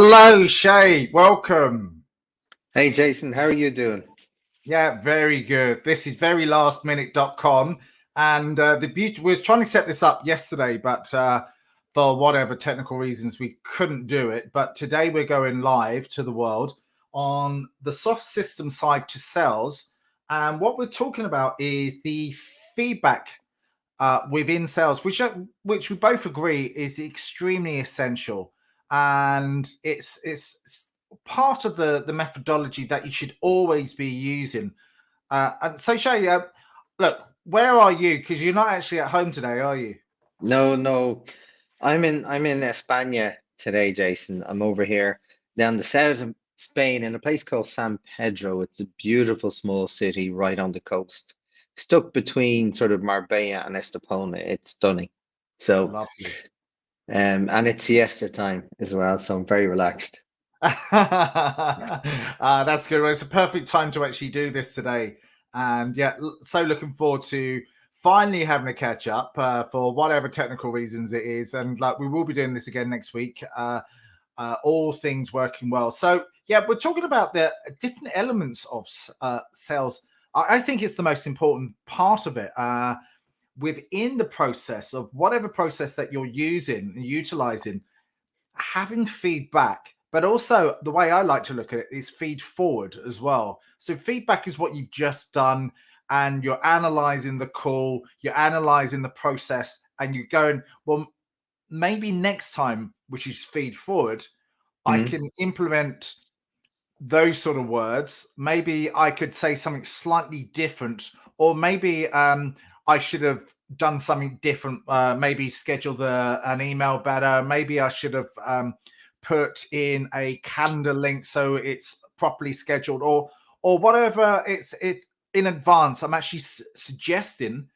Hello, Shay. Welcome. Hey Jason, how are you doing? Yeah, very good. This is verylastminute.com. And the beauty, we were trying to set this up yesterday, but for whatever technical reasons, we couldn't do it. But today we're going live to the world on the soft system side to sales. And what we're talking about is the feedback within sales, which we both agree is extremely essential, and it's part of the methodology that you should always be using. And so, Shay, look, where are you? Because you're not actually at home today, are you? No, I'm in España today, Jason. I'm over here down the south of Spain in a place called San Pedro. It's a beautiful small city right on the coast, stuck between sort of Marbella and Estepona. It's stunning. So, Lovely. and it's siesta time as well, so I'm very relaxed. That's good. Well, it's a perfect time to actually do this today. And yeah, so looking forward to finally having a catch up for whatever technical reasons it is. And like we will be doing this again next week. All things working well. So yeah, we're talking about the different elements of sales. I think it's the most important part of it. Within the process of whatever process that you're using and utilizing, having feedback, but also the way I like to look at it is feed forward as well. So feedback is what you've just done, and you're analyzing the call, you're analyzing the process, and you're going, well, maybe next time, which is feed forward, I Mhm. can implement those sort of words. Maybe I could say something slightly different, or maybe I should have done something different. Maybe scheduled an email better. Maybe I should have put in a calendar link so it's properly scheduled, or whatever. It in advance. I'm actually suggesting,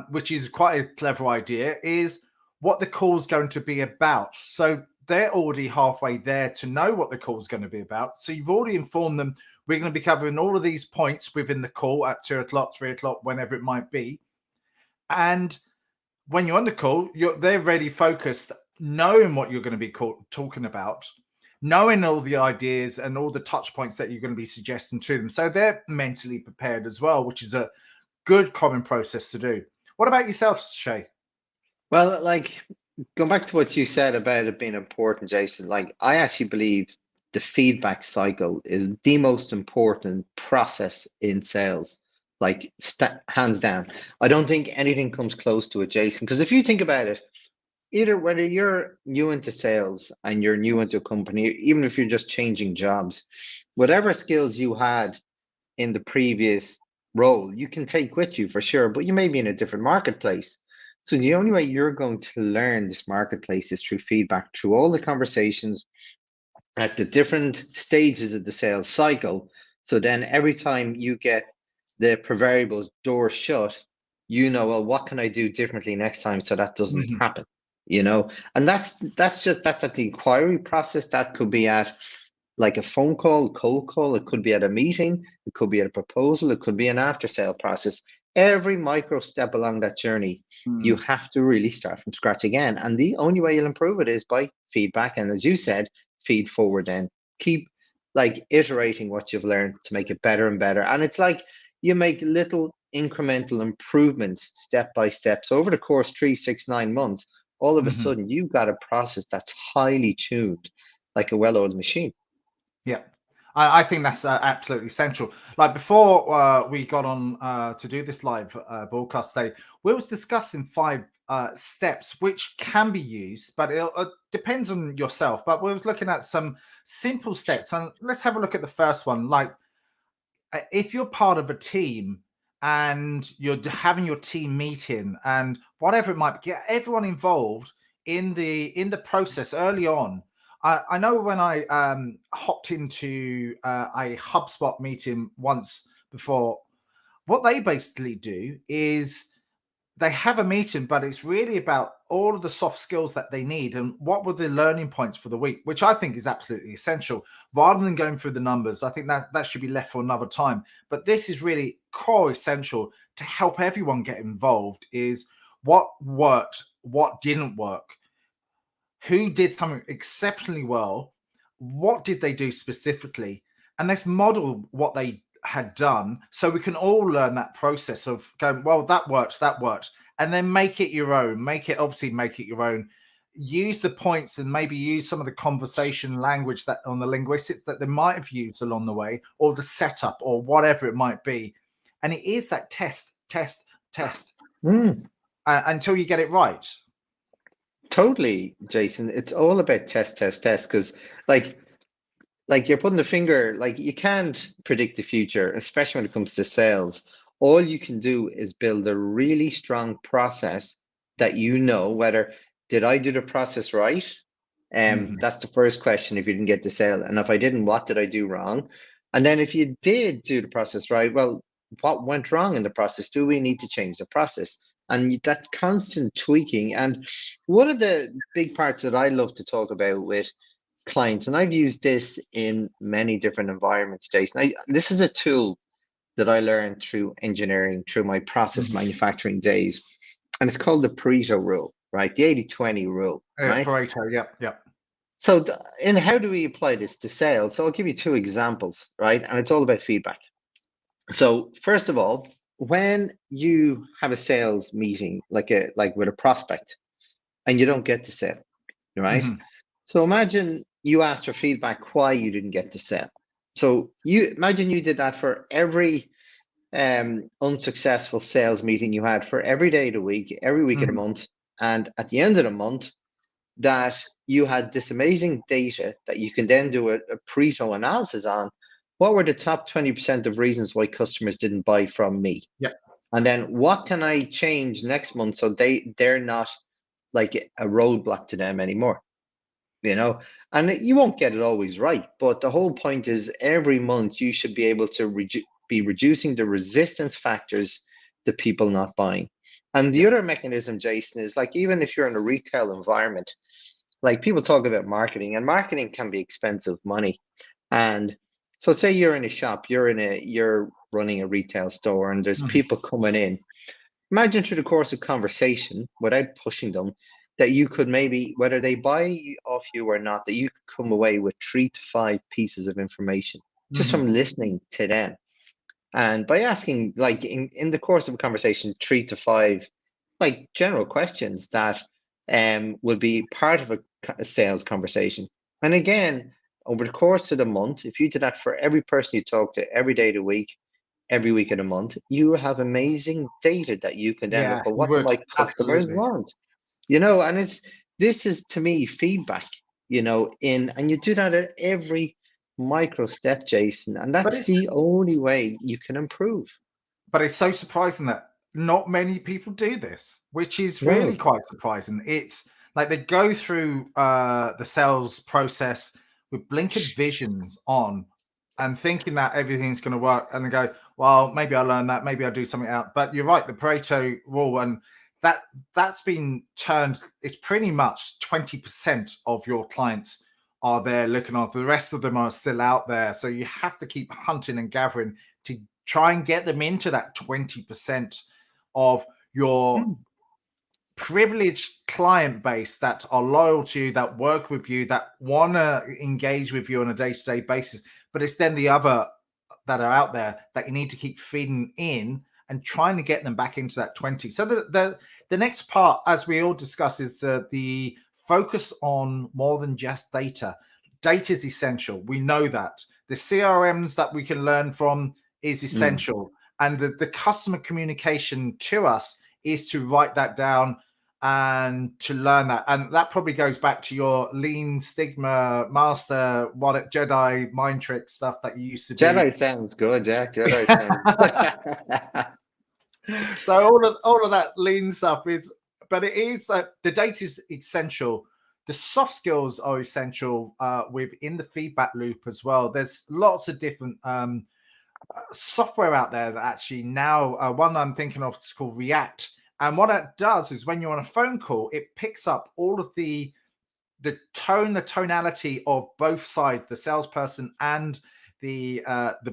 which is quite a clever idea, is what the call's going to be about. So they're already halfway there to know what the call's going to be about. So you've already informed them we're going to be covering all of these points within the call at 2 o'clock, 3 o'clock, whenever it might be. And when you're on the call, they're really focused, knowing what you're going to be talking about, knowing all the ideas and all the touch points that you're going to be suggesting to them. So they're mentally prepared as well, which is a good common process to do. What about yourself, Shay? Well, going back to what you said about it being important, Jason, I actually believe the feedback cycle is the most important process in sales, st hands down. I don't think anything comes close to it, Jason, because if you think about it, either whether you're new into sales and you're new into a company, even if you're just changing jobs, whatever skills you had in the previous role, you can take with you for sure, but you may be in a different marketplace. So the only way you're going to learn this marketplace is through feedback, through all the conversations at the different stages of the sales cycle. So then every time you get the proverbial door shut, you know, well, what can I do differently next time so that doesn't Mhm. happen? And that's at the inquiry process. That could be at like a phone call, cold call, it could be at a meeting, it could be at a proposal, it could be an after sale process. Every micro step along that journey, you Mm. have to really start from scratch again. And the only way you'll improve it is by feedback. And as you said, feed forward then. Keep iterating what you've learned to make it better and better. And it's like you make little incremental improvements step by step. So over the course, 3, 6, 9 months, all of a Mhm. sudden you've got a process that's highly tuned, like a well-oiled machine. Yeah, I think that's absolutely essential. Like before we got on to do this live broadcast today, we was discussing five steps which can be used, but it depends on yourself. But we was looking at some simple steps, and let's have a look at the first one. Like if you're part of a team and you're having your team meeting and whatever it might be, get everyone involved in the process early on. I know when I hopped into a HubSpot meeting once before, what they basically do is they have a meeting, but it's really about all of the soft skills that they need and what were the learning points for the week, which I think is absolutely essential. Rather than going through the numbers, I think that should be left for another time. But this is really core essential to help everyone get involved: is what worked, what didn't work, who did something exceptionally well, what did they do specifically, and let's model what they had done, so we can all learn that process of going, well, that worked, and then make it your own. Make it your own. Use the points and maybe use some of the conversation language that on the linguistics that they might have used along the way, or the setup, or whatever it might be. And it is that test until you get it right. Totally, Jason. It's all about test, because like you're putting the finger, like you can't predict the future, especially when it comes to sales. All you can do is build a really strong process that you know whether did I do the process right? That's the first question if you didn't get the sale. And if I didn't, what did I do wrong? And then if you did do the process right, well, what went wrong in the process? Do we need to change the process? And that constant tweaking. And one of the big parts that I love to talk about with clients, and I've used this in many different environments, Jason. This is a tool that I learned through engineering, through my process manufacturing days. And it's called the Pareto Rule, right? The 80-20 rule, right? Pareto, yep. So, and how do we apply this to sales? So I'll give you two examples, right? And it's all about feedback. So first of all, when you have a sales meeting, like with a prospect, and you don't get the sale, right? So imagine you asked for feedback why you didn't get the sale. So you imagine you did that for every unsuccessful sales meeting you had, for every day of the week, every week of the month, and at the end of the month, that you had this amazing data that you can then do a Pareto analysis on. What were the top 20% of reasons why customers didn't buy from me? Yep. And then what can I change next month so they're not like a roadblock to them anymore? You know, and you won't get it always right, but the whole point is every month you should be able to be reducing the resistance factors to people not buying. And the other mechanism, Jason, is like, even if you're in a retail environment, like people talk about marketing, and marketing can be expensive money. And so say you're in a shop, you're running a retail store, and there's people coming in. Imagine through the course of conversation, without pushing them, that you could maybe, whether they buy off you or not, that you could come away with 3 to 5 pieces of information just from listening to them. And by asking, like in the course of a conversation, 3 to 5, like general questions that would be part of a sales conversation. And again, over the course of the month, if you did that for every person you talk to every day of the week, every week of the month, you have amazing data that you can then look at. What do my customers want? You know, and this is to me feedback, you know, and you do that at every micro step, Jason, and that's the only way you can improve. But it's so surprising that not many people do this, which is really quite surprising. It's like they go through the sales process with blinkered visions on and thinking that everything's going to work, and they go, well, maybe I'll learn that, maybe I'll do something out. But you're right, the Pareto rule, and that's been turned, it's pretty much 20% of your clients are there looking after, the rest of them are still out there. So you have to keep hunting and gathering to try and get them into that 20% of your privileged client base that are loyal to you, that work with you, that want to engage with you on a day-to-day basis. But it's then the other that are out there that you need to keep feeding in and trying to get them back into that 20. So the next part, as we all discuss, is the focus on more than just data. Data is essential. We know that. The CRMs that we can learn from is essential. And the customer communication to us is to write that down and to learn that. And that probably goes back to your Lean Stigma Master, Jedi mind trick stuff that you used to do. Jedi sounds good, Jack. Jedi sounds So all of that lean stuff is, but it is the data is essential. The soft skills are essential within the feedback loop as well. There's lots of different software out there that actually now, one I'm thinking of is called React. And what that does is when you're on a phone call, it picks up all of the tonality of both sides, the salesperson and the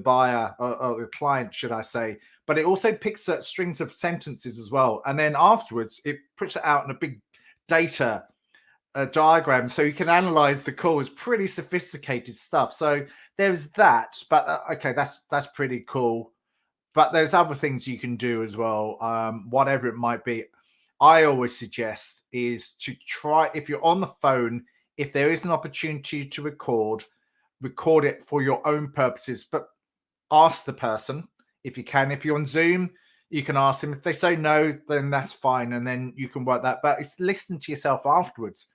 buyer or the client, should I say. But it also picks up strings of sentences as well. And then afterwards, it puts it out in a big data a diagram so you can analyze the call. It's pretty sophisticated stuff. So there's that, but okay, that's pretty cool. But there's other things you can do as well, whatever it might be. I always suggest is to try, if you're on the phone, if there is an opportunity to record it for your own purposes, but ask the person if you can. If you're on Zoom, you can ask them. If they say no, then that's fine, and then you can work that. But it's listen to yourself afterwards.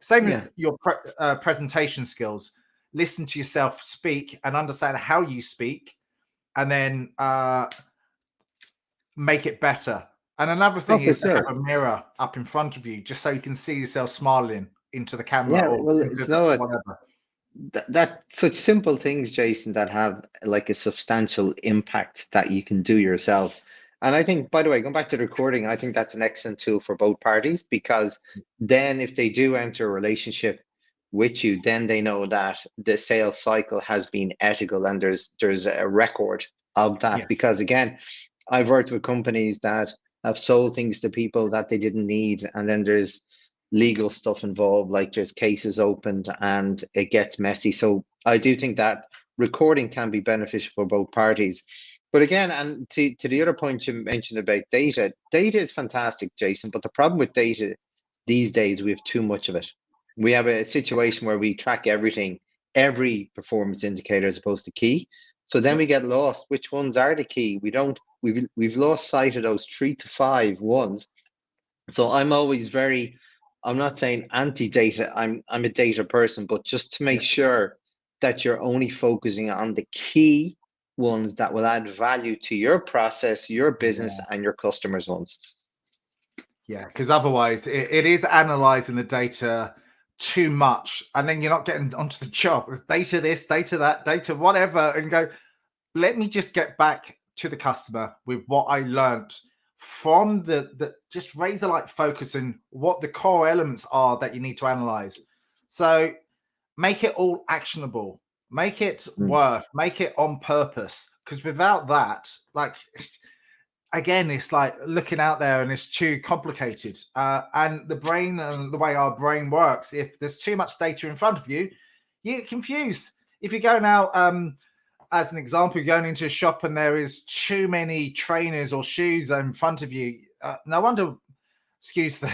Same as your presentation skills. Listen to yourself speak and understand how you speak, and then make it better. And another thing is to have a mirror up in front of you, just so you can see yourself smiling into the camera or whatever. That such simple things, Jason, that have like a substantial impact that you can do yourself. And I think, by the way, going back to the recording, I think that's an excellent tool for both parties, because then if they do enter a relationship with you, then they know that the sales cycle has been ethical and there's a record of that. Because again, I've worked with companies that have sold things to people that they didn't need, and then there's legal stuff involved, like there's cases opened and it gets messy. So I do think that recording can be beneficial for both parties. But again, and to the other point you mentioned about data is fantastic, Jason, but the problem with data these days, we have too much of it. We have a situation where we track everything, every performance indicator as opposed to key. So then we get lost. Which ones are the key? We've lost sight of those 3 to 5 ones. So I'm always I'm not saying anti-data, I'm a data person, but just to make sure that you're only focusing on the key ones that will add value to your process, your business, and your customers' ones. Yeah, because otherwise it is analyzing the data too much, and then you're not getting onto the job. It's data this, data that, data whatever, and go, let me just get back to the customer with what I learned from the just razor-like focus and what the core elements are that you need to analyze. So make it all actionable, make it worth, make it on purpose, because without that, like, again, it's like looking out there and it's too complicated. And the brain and the way our brain works, if there's too much data in front of you, you get confused. If you go now, as an example, you're going into a shop and there is too many trainers or shoes in front of you. No wonder, excuse the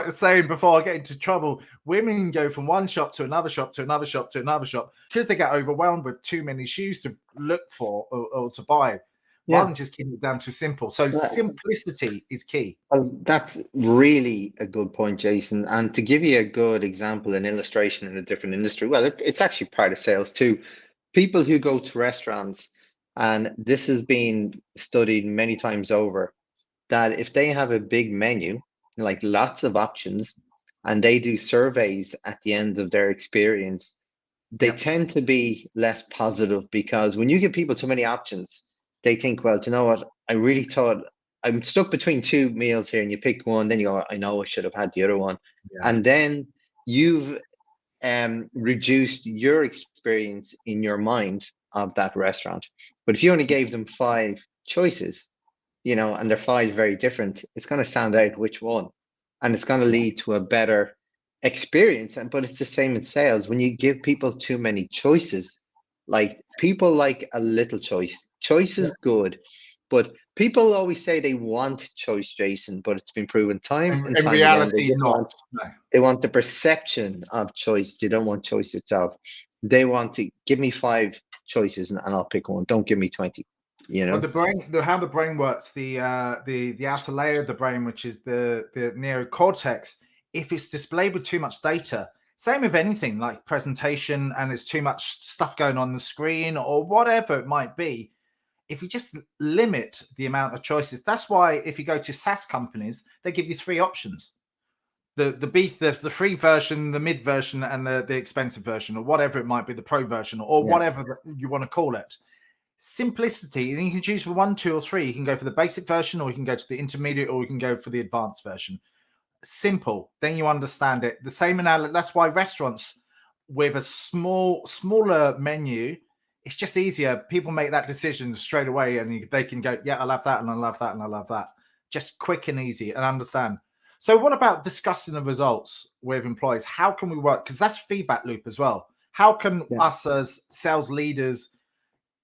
saying before I get into trouble, women go from one shop to another shop to another shop to another shop because they get overwhelmed with too many shoes to look for or to buy, rather than just keeping it down to simple. So simplicity is key. Well, that's really a good point, Jason. And to give you a good example, an illustration in a different industry, well, it's actually part of sales too. People who go to restaurants, and this has been studied many times over, that if they have a big menu, like lots of options, and they do surveys at the end of their experience, they tend to be less positive, because when you give people too many options, they think, well, do you know what? I really thought I'm stuck between 2 meals here, and you pick one, then you go, I know I should have had the other one. And then you've reduced your experience in your mind of that restaurant. But if you only gave them 5 choices, and they're 5 very different, it's going to stand out which one, and it's going to lead to a better experience. But it's the same in sales. When you give people too many choices, like, people like a little choice. Choice is good, but people always say they want choice, Jason, but it's been proven time and time again, they just they want the perception of choice. They don't want choice itself. They want to give me 5 choices and I'll pick one. Don't give me 20. Well, the brain, how the brain works, the outer layer of the brain, which is the neocortex, if it's displayed with too much data, same with anything like presentation, and there's too much stuff going on the screen or whatever it might be, if you just limit the amount of choices, that's why if you go to SaaS companies, they give you 3 options. The free version, the mid version, and the expensive version, or whatever it might be, the pro version, or whatever you want to call it. Simplicity, then you can choose for 1, 2, or 3. You can go for the basic version, or you can go to the intermediate, or you can go for the advanced version. Simple, then you understand it. The same analogy, that's why restaurants with a smaller menu, it's just easier. People make that decision straight away, and they can go, yeah, I love that, and I love that, and I love that. Just quick and easy, and understand. So what about discussing the results with employees? How can we work? Because that's feedback loop as well. How can Yeah. us as sales leaders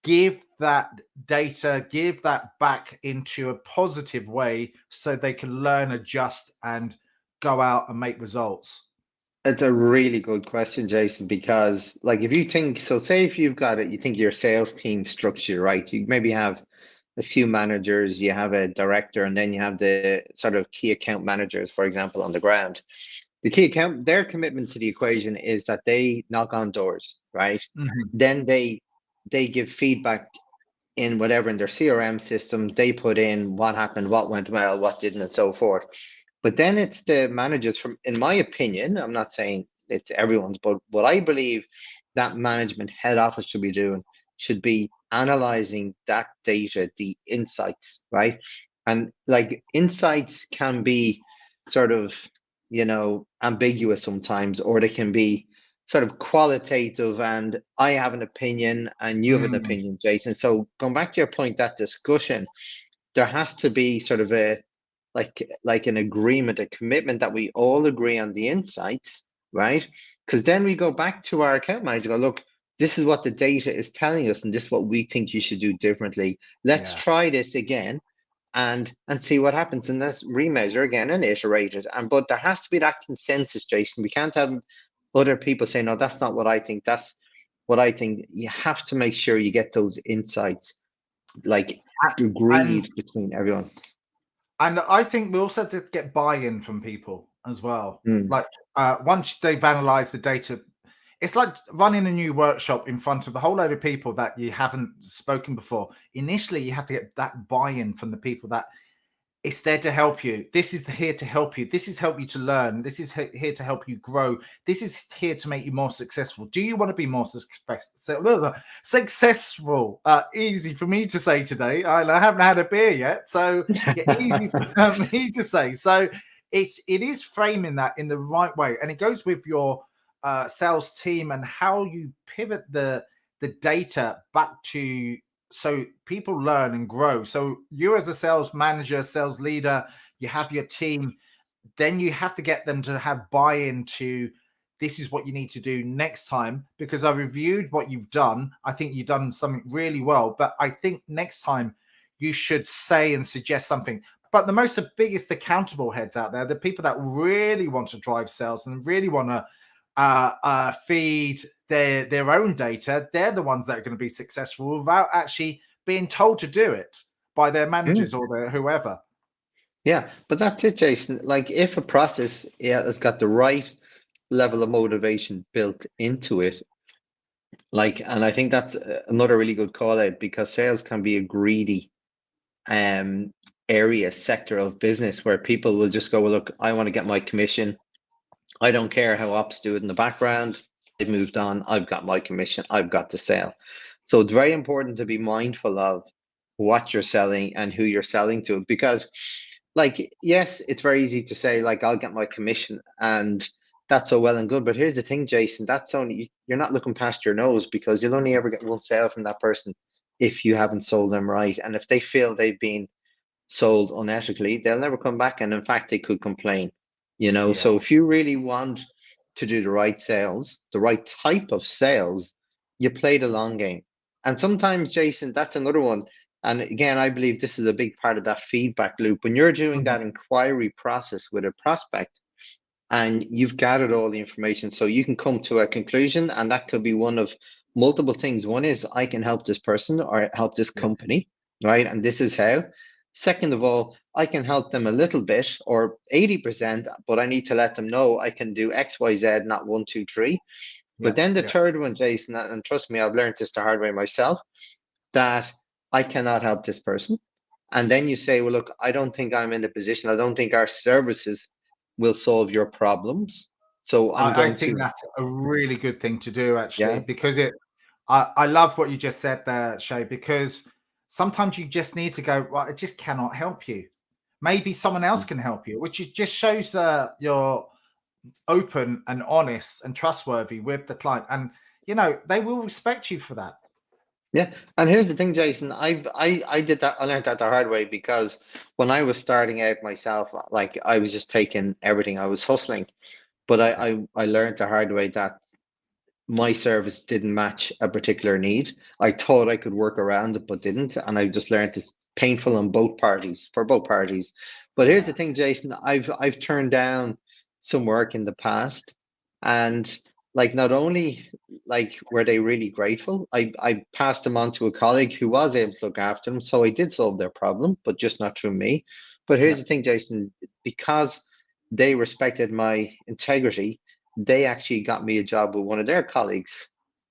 give that data, give that back into a positive way so they can learn, adjust, and go out and make results? It's a really good question, Jason, because like if you think so, say if you've got it, you think your sales team structure, right? You maybe have a few managers, you have a director, and then you have the sort of key account managers, for example, on the ground. The key account, their commitment to the equation is that they knock on doors, right? Mhm. Then they give feedback in whatever in their CRM system. They put in what happened, what went well, what didn't, and so forth. But then it's the managers from, in my opinion, I'm not saying it's everyone's, but what I believe that management head office should be doing should be analyzing that data, the insights, right? And like insights can be sort of, ambiguous sometimes, or they can be sort of qualitative and I have an opinion and you have an Mm, opinion, Jason. So going back to your point, that discussion, there has to be sort of a like an agreement, a commitment that we all agree on the insights, right? Because then we go back to our account manager, go, look, this is what the data is telling us, and this is what we think you should do differently. Let's yeah. try this again and see what happens, and let's remeasure again and iterate it. And but there has to be that consensus, Jason. We can't have other people say, no, that's not what I think. That's what I think. You have to make sure you get those insights like And agreed between everyone. And I think we also have to get buy-in from people as well. Mm. Like once they've analyzed the data, it's like running a new workshop in front of a whole load of people that you haven't spoken before. Initially, you have to get that buy-in from the people that it's there to help you. This is here to help you. This is help you to learn. This is here to help you grow. This is here to make you more successful. Do you want to be more successful? Easy for me to say today. I haven't had a beer yet, so yeah, easy for me to say. So it is framing that in the right way, and it goes with your sales team and how you pivot the data back to so people learn and grow. So you as a sales manager, sales leader, you have your team, then you have to get them to have buy-in to this is what you need to do next time because I reviewed what you've done. I think you've done something really well, but I think next time you should say and suggest something. But the biggest accountable heads out there, the people that really want to drive sales and really want to feed their own data, they're the ones that are going to be successful without actually being told to do it by their Mm. managers or their whoever. Yeah, but that's it, Jason. Like if a process, yeah, has got the right level of motivation built into it, like, and I think that's another really good call out because sales can be a greedy um area sector of business where people will just go, well, look, I want to get my commission. I don't care how ops do it in the background. They've moved on. I've got my commission. I've got to sell. So it's very important to be mindful of what you're selling and who you're selling to because like yes, it's very easy to say like I'll get my commission and that's all well and good. But here's the thing, Jason, that's only you're not looking past your nose because you'll only ever get one sale from that person if you haven't sold them right. And if they feel they've been sold unethically, they'll never come back. And in fact, they could complain, Yeah. So if you really want to do the right sales, the right type of sales, you play the long game. And sometimes, Jason, that's another one. And again, I believe this is a big part of that feedback loop. When you're doing Mhm. that inquiry process with a prospect and you've gathered all the information, so you can come to a conclusion, and that could be one of multiple things. One is I can help this person or help this Yeah. company, right? And this is how. Second of all, I can help them a little bit or 80%, but I need to let them know I can do X, Y, Z, not one, two, three. But Yeah. then the Yeah. third one, Jason, and trust me, I've learned this the hard way myself, that I cannot help this person. And then you say, well, look, I don't think I'm in a position, I don't think our services will solve your problems. So I'm I going think to, that's a really good thing to do actually yeah. because I love what you just said there, Shay, because sometimes you just need to go, well, I just cannot help you. Maybe someone else can help you, which it just shows that you're open and honest and trustworthy with the client. And, they will respect you for that. Yeah, and here's the thing, Jason. I did that. I learned that the hard way because when I was starting out myself, like I was just taking everything. I was hustling, but Yeah. I learned the hard way that my service didn't match a particular need. I thought I could work around it, but didn't, and I just learned it's painful on both parties for both parties. But here's the Yeah. thing, Jason. I've turned down some work in the past, and like not only like were they really grateful, I passed them on to a colleague who was able to look after them, so I did solve their problem, but just not through me. But here's Yeah. the thing, Jason, because they respected my integrity, they actually got me a job with one of their colleagues,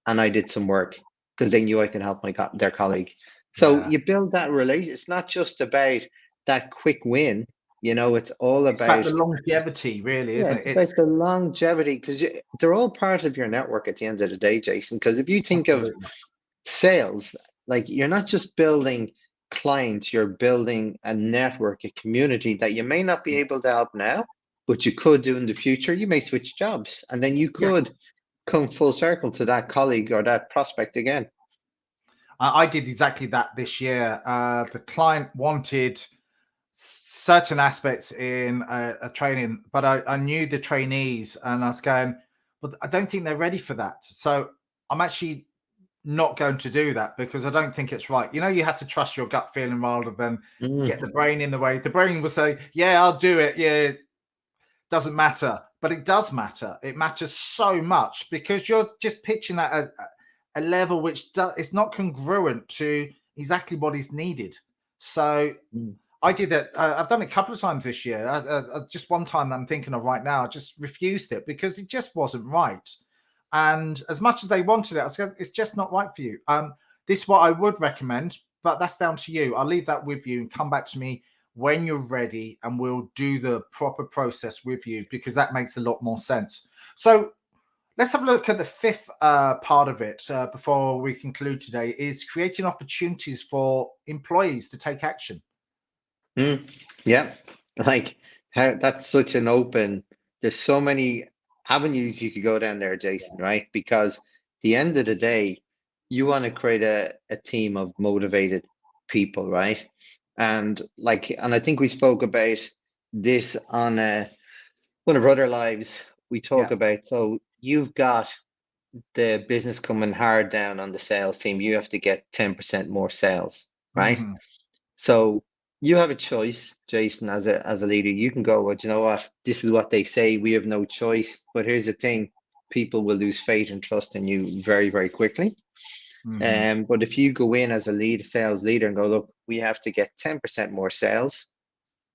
and I did some work because they knew I could help their colleague. So Yeah. you build that relation. It's not just about that quick win. It's all It's about about, the longevity, really, yeah, isn't it? it's about It's the longevity because they're all part of your network at the end of the day, Jason. Because if you think of absolutely. sales, like you're not just building clients, you're building a network, a community that you may not be able to help now, but you could do in the future. You may switch jobs, and then you Yeah. could come full circle to that colleague or that prospect again. I did exactly that this year. The client wanted certain aspects in a training, but I knew the trainees, and I was going, but I don't think they're ready for that. So I'm actually not going to do that because I don't think it's right. You have to trust your gut feeling rather than get the Mm, brain in the way. The brain will say, "Yeah, I'll do it. Yeah, doesn't matter," but it does matter. It matters so much because you're just pitching at a level which is not congruent to exactly what is needed. So mm. I did that. I've done it a couple of times this year. Just one time that I'm thinking of right now, I just refused it because it just wasn't right. And as much as they wanted it, I said, it's just not right for you. This is what I would recommend, but that's down to you. I'll leave that with you and come back to me when you're ready, and we'll do the proper process with you because that makes a lot more sense. So let's have a look at the fifth part of it before we conclude today is creating opportunities for employees to take action. Mm, yeah, like how that's such an open. There's so many avenues you could go down there, Jason, right? Because the end of the day, you want to create a team of motivated people, right? And I think we spoke about this on one of our other lives. We talk Yeah. about, so you've got the business coming hard down on the sales team. You have to get 10% more sales, right? Mhm. So you have a choice, Jason, as a leader. You can go, well, you know what? This is what they say. We have no choice. But here's the thing: people will lose faith and trust in you very, very quickly. Mhm. But if you go in as a sales leader, and go, look, we have to get 10% more sales.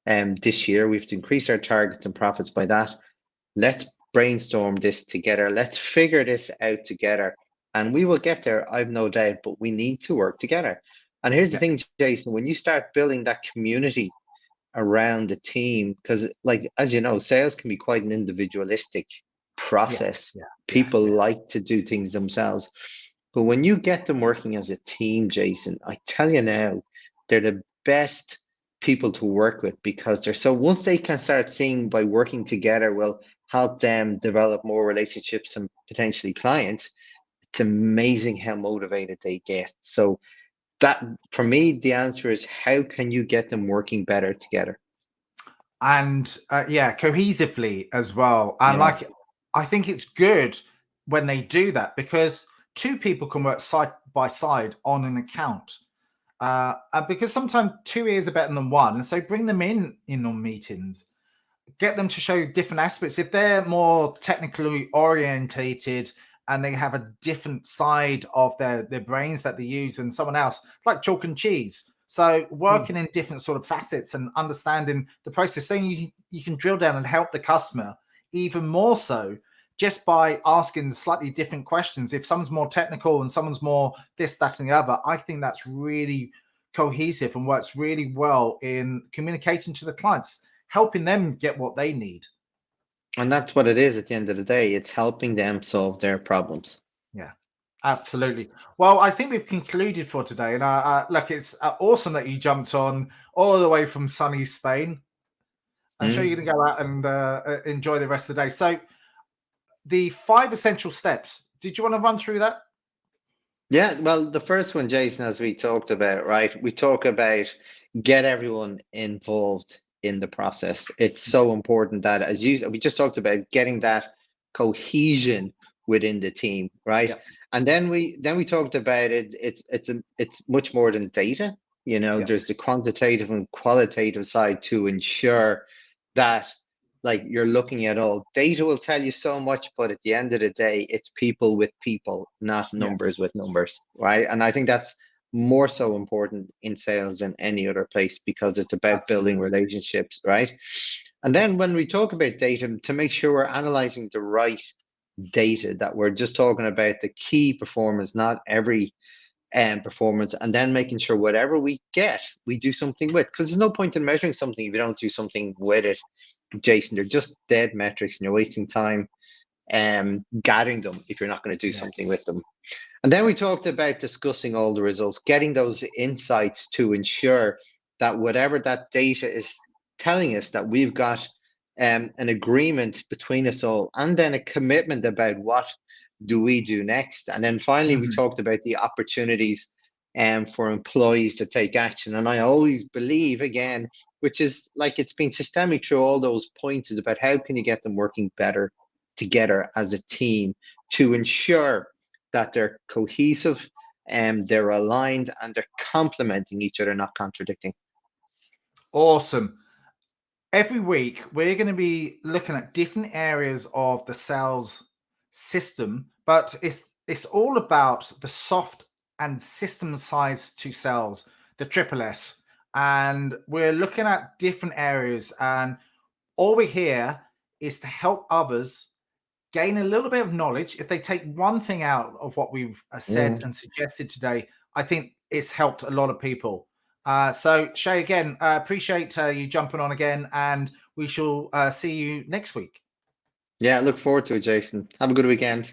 This year we have to increase our targets and profits by that. Let's brainstorm this together. Let's figure this out together. And we will get there, I've no doubt, but we need to work together. And here's the Yeah. thing, Jason, when you start building that community around the team, because like as you know, sales can be quite an individualistic Yeah. process. Yeah. Yeah. People Yeah. like to do things themselves. But when you get them working as a team, Jason, I tell you now, they're the best people to work with because they're so once they can start seeing by working together will help them develop more relationships and potentially clients, it's amazing how motivated they get. So that for me, the answer is how can you get them working better together? And yeah, cohesively as well. And Yeah. like, I think it's good when they do that because two people can work side by side on an account. Because sometimes two ears are better than one. And so bring them in on meetings, get them to show different aspects. If they're more technically orientated and they have a different side of their brains that they use than someone else, it's like chalk and cheese. So Mm. working in different sort of facets and understanding the process, then you can drill down and help the customer even more so just by asking slightly different questions. If someone's more technical and someone's more this, that, and the other, I think that's really cohesive and works really well in communicating to the clients, helping them get what they need. And that's what it is at the end of the day. It's helping them solve their problems. Yeah, absolutely. Well, I think we've concluded for today. And look, it's awesome that you jumped on all the way from sunny Spain. I'm sure you're Mm. going to go out and enjoy the rest of the day. So, the 5 essential steps. Did you want to run through that? Yeah, well, the first one, Jason, as we talked about, right? We talk about get everyone involved in the process. It's so important that, as we just talked about, getting that cohesion within the team, right? Yeah. And then we talked about it. It's much more than data. Yeah. There's the quantitative and qualitative side to ensure that like you're looking at all data will tell you so much, but at the end of the day, it's people with people, not Yeah. numbers with numbers, right? And I think that's more so important in sales than any other place because it's about building Absolutely. relationships, right? And then when we talk about data, to make sure we're analyzing the right data, that we're just talking about the key performance, not every performance, and then making sure whatever we get, we do something with. Because there's no point in measuring something if you don't do something with it, Jason. They're just dead metrics, and you're wasting time gathering them if you're not going to do Yeah. something with them. And then we talked about discussing all the results, getting those insights to ensure that whatever that data is telling us, that we've got an agreement between us all, and then a commitment about what do we do next. And then finally, we Mhm. talked about the opportunities for employees to take action. And I always believe, again, which is like it's been systemic through all those points, is about how can you get them working better together as a team to ensure that they're cohesive and they're aligned and they're complementing each other, not contradicting. Awesome. Every week, we're going to be looking at different areas of the sales system, but it's all about the soft and system sides to sales, the triple S. And we're looking at different areas. And all we're here is to help others gain a little bit of knowledge. If they take one thing out of what we've said and suggested today, I think it's helped a lot of people. So, Shay, again, appreciate you jumping on again, and we shall see you next week. Yeah, look forward to it, Jason. Have a good weekend.